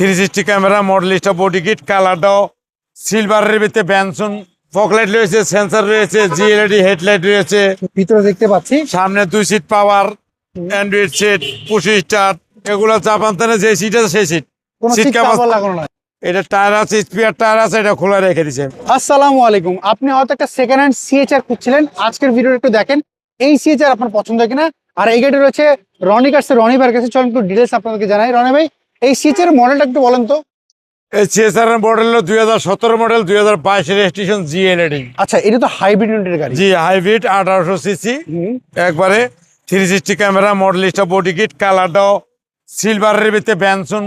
360 camera, Modellista body kit, কালারটাও সিলভারের ভিতরে ব্যানসন ফকলাইট রয়েছে, সেন্সর রয়েছে, জিএলইডি হেডলাইট রয়েছে। ভিতরে দেখতে পাচ্ছি সামনে 2 seat power, android set, push start, এগুলো জাপান থেকে যে সিট আছে সেই সিট। কোনো সিট সিট কভার কভার লাগানো নাই। এটা টায়ার আছে, স্পেয়ার টায়ার আছে, এটা খোলা রেখে দিয়েছে। আসসালামু আলাইকুম। আপনি হয়তো একটা সেকেন্ড হ্যান্ড সিএচআর খুঁজছিলেন, আজকের ভিডিওটা একটু দেখেন এই সিএচআর আপনার পছন্দ কিনা। আর এই গাড়ি রয়েছে রনি কার্সের, রনি ভাইয়ের কাছে। চলুন একটু ডিটেলস আপনাদেরকে জানাই। রনি ভাই, এই সিএচআর মডেলটা একটু বলেন তো। এই সিএসআর মডেল হলো 2017 মডেল, 2022 রেজিস্ট্রেশন, জিএলইডি। আচ্ছা, এটা তো হাইব্রিড ইউনিটের গাড়ি। জি, হাইব্রিড 1800 সিসি, একবারে 360 ক্যামেরা, মডেলিস্টা বডি কিট, কালারটাও সিলভারের ভিতরে ব্যানসন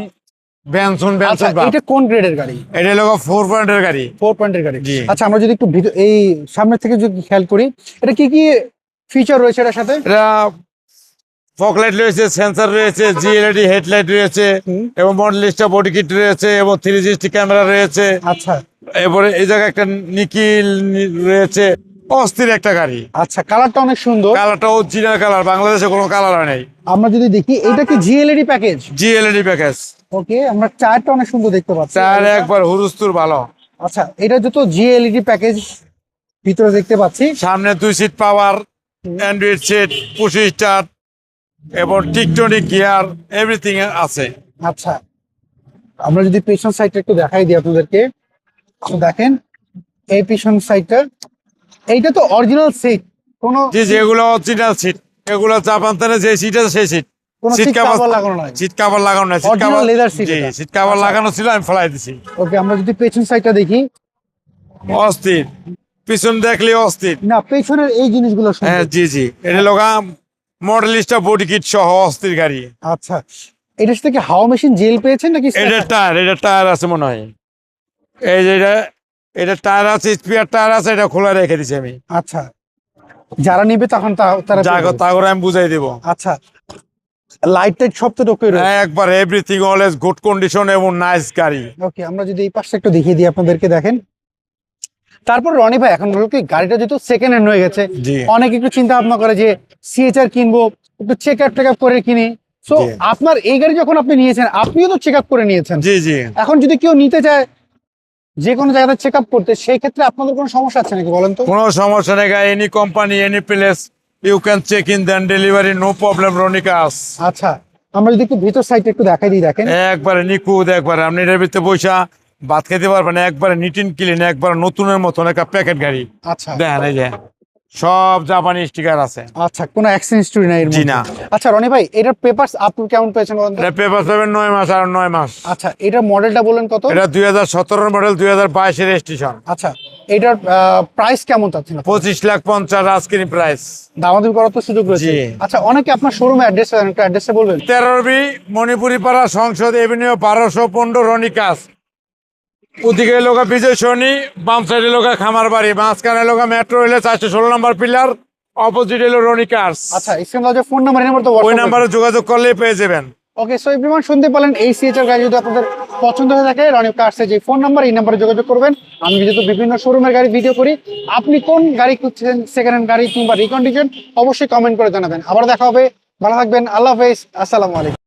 আচ্ছা, এটা কোন গ্রেডের গাড়ি? এটা হলো 4 পয়েন্টের গাড়ি। 4 পয়েন্টের গাড়ি। জি। আচ্ছা, আমরা যদি একটু এই সামনে থেকে যদি খেয়াল করি, এটা কি কি ফিচার রয়েছে এটার সাথে? এটা ফকলাইট রয়েছে, সেন্সর রয়েছে, জিএলইডি হেডলাইট রয়েছে, এবং মডেলিস্টা বডি কিট রয়েছে, এবং 360 ক্যামেরা রয়েছে। আচ্ছা এরপরে এই জায়গায় একটা নিকিল রয়েছে। অস্থির একটা গাড়ি। আচ্ছা, কালারটা অনেক সুন্দর। কালারটা অরিজিনাল কালার, বাংলাদেশে কোনো কালার হয় নাই। আমরা যদি দেখি, এটা কি জিএলইডি প্যাকেজ? জিএলইডি প্যাকেজ। ওকে, আমরা টায়ারটা অনেক সুন্দর দেখতে পাচ্ছি। টায়ার একবার হুরুস্তুর ভালো। আচ্ছা, এটা যত জিএলইডি প্যাকেজ ভিতরে দেখতে পাচ্ছি। সামনে 2 seat power, android set, push start, এবং টিকটনিক গিয়ার, এভরিথিং আছে। আচ্ছা, আমরা যদি পেছন সাইডটা একটু দেখাই দিই আপনাদেরকে। তো দেখেন এই পেছন সাইডটা, এইটা তো অরিজিনাল সিট। কোনো জি, যেগুলো অরিজিনাল সিট, এগুলো জাপান থেকে যে সিট আছে সেই সিট। কোনো সিট সিট কভার লাগানো নাই। সিট কভার লাগানো নাই। Seat Original cover leather seat জি, এটা। সিট কভার আচ্ছা। লাগানো ছিল, আমি ফেলাই দিছি। ওকে, আমরা যদি পেছন সাইডটা দেখি, অস্থির, পিছন দেখলে অস্থির। না পেছনের এই জিনিসগুলো হ্যাঁ, সুন্দর। জি জি, এটা লগা মডেলিস্টা বডি কিট সহ অস্থির গাড়ি। আচ্ছা, এটার সাথে কি হাওয়া মেশিন জেল পেয়েছেন নাকি? এটা টায়ার আছে মনে হয়। এই যে এটা টায়ার আছে, স্পেয়ার টায়ার আছে, এটা খোলা রেখে দিছি আমি। আচ্ছা, যারা নিবে তখন তারা পেয়ে যাবে। তা করে আমি বুঝাই দিব। আচ্ছা, লাইট টাইট সব তো ঢোকে রয়েছে। একবার এভরিথিং অলওয়েজ গুড কন্ডিশন এবং নাইস গাড়ি। ওকে, আমরা যদি এই পাশটা একটু দেখিয়ে দিই আপনাদেরকে, দেখেন। তারপর রনি ভাই, এখন হলো কি গাড়িটা যেহেতু সেকেন্ড হ্যান্ড হয়ে গেছে, জি। অনেক একটু চিন্তা ভাবনা করে যে সিএচআর কিনবো, একটু চেক আপ টেক আপ করে কিনি। সো জি। আপনার এই গাড়ি যখন আপনি নিয়েছেন, আপনিও তো চেক আপ করে নিয়েছেন। জি জি, এখন যদি কেউ নিতে চায় যে কোনো জায়গাতে চেক আপ করতে, সেই ক্ষেত্রে আপনাদের কোনো সমস্যা আছে নাকি বলেন তো? কোনো সমস্যা নেই। Any company, any place, you can check in then delivery, no problem. রনিকাস। আচ্ছা, আমরা যদি একটু ভিতর সাইডটা একটু দেখাই দিই, দেখেন। একবারে নিখুঁত, একবারে আপনি এটার ভিতরে বৈশা ভাত খেতে পারবেন। একবারে নিট এন্ড ক্লিন, একবারে নতুনের মতন একটা প্যাকেট গাড়ি। আচ্ছা দেখেন এই যে সব জাপানি স্টিকার আছে। আচ্ছা, কোনো অ্যাক্সিডেন্ট হিস্টরি নাই এর জি মধ্যে? না। আচ্ছা রনি ভাই, এটার পেপারস আপনি কেমন পেয়েছেন বলেন তো? এটা পেপার পাবেন 9 মাস আর 9 মাস। আচ্ছা, এটার মডেলটা বলেন কত? এটা 2017 মডেল, 2022 রেজিস্ট্রেশন। আচ্ছা, এটার প্রাইস কেমন চাচ্ছেন আপনি? 25,50,000 আজকের প্রাইস। দামাদামি করার তো সুযোগ রয়েছে। জি। আচ্ছা, অনেকে আপনার শোরুমে অ্যাড্রেস জানেন, একটু অ্যাড্রেসটা বলবেন? 13B মণিপুরি পাড়া, সংসদ এভিনিউ, 1215, রনিকাস। ওদিকে লোকা বিজয় সরণি, বাম সাইডে লোকা খামার বাড়ি, মাঝখানে লোকা মেট্রো রেলের 416 নম্বর পিলার, অপোজিট এলো রনিকাস। আচ্ছা, স্ক্রিনে যে ফোন নাম্বার, এই নাম্বার তো ওই WhatsApp নাম্বারে যোগাযোগ করলে পেয়ে যাবেন। ওকে, সো এভরিওয়ান, শুনতে পেলেন, এই সিএচআর গাড়ি যদি আপনাদের পছন্দ হয়ে থাকে, রনি কার্সের যে ফোন নাম্বার, এই নাম্বারে যোগাযোগ করবেন। আমি যেহেতু বিভিন্ন শোরুমের গাড়ি ভিডিও করি, আপনি কোন গাড়ি খুঁজছেন, সেকেন্ড হ্যান্ড গাড়ি কিংবা রিকন্ডিশন, অবশ্যই কমেন্ট করে জানাবেন। আবার দেখা হবে, ভালো থাকবেন, আল্লাহ হাফেজ, আসসালামু আলাইকুম।